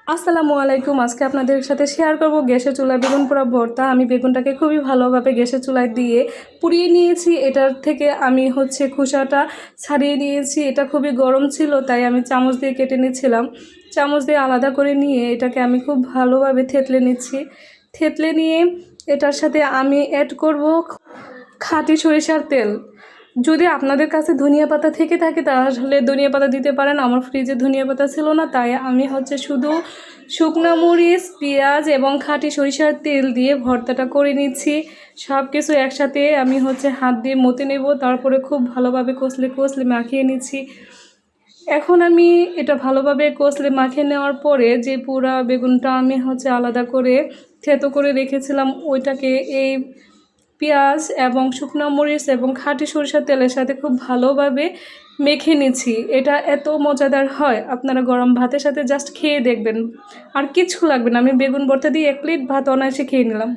আসসালামু আলাইকুম। আজকে আপনাদের সাথে শেয়ার করব গ্যাসের চুলায় বেগুন পোড়া ভর্তা। আমি বেগুনটাকে খুবই ভালোভাবে গ্যাসের চুলায় দিয়ে পুড়িয়ে নিয়েছি। এটার থেকে আমি খোসাটা ছাড়িয়ে নিয়েছি। এটা খুবই গরম ছিল, তাই আমি চামচ দিয়ে কেটে নিচ্ছিলাম। চামচ দিয়ে আলাদা করে নিয়ে এটাকে আমি খুব ভালোভাবে থেতলে নিচ্ছি। থেতলে নিয়ে এটার সাথে আমি অ্যাড করব খাঁটি সরিষার তেল। যদি আপনাদের কাছে ধনিয়া পাতা থেকে থাকে তাহলে ধনিয়া পাতা দিতে পারেন। আমার ফ্রিজে ধনিয়া পাতা ছিল না, তাই আমি শুধু শুকনো মরিচ, পেঁয়াজ এবং খাঁটি সরিষার তেল দিয়ে ভর্তাটা করে নিচ্ছি। সব কিছু একসাথে আমি হাত দিয়ে মতে নেব, তারপরে খুব ভালোভাবে কষলে কষলে মাখিয়ে নিচ্ছি। এখন আমি এটা ভালোভাবে কষলে মাখিয়ে নেওয়ার পরে যে পুরা বেগুনটা আমি আলাদা করে থেতো করে রেখেছিলাম, ওইটাকে এই পেঁয়াজ এবং শুকনো মরিচ এবং খাঁটি সরিষার তেলের সাথে খুব ভালোভাবে মেখে নিচ্ছি। এটা এত মজাদার হয়, আপনারা গরম ভাতের সাথে জাস্ট খেয়ে দেখবেন, আর কিছু লাগবে না। আমি বেগুন ভর্তা দিয়ে 1 প্লেট ভাত অনায়াসে খেয়ে নিলাম।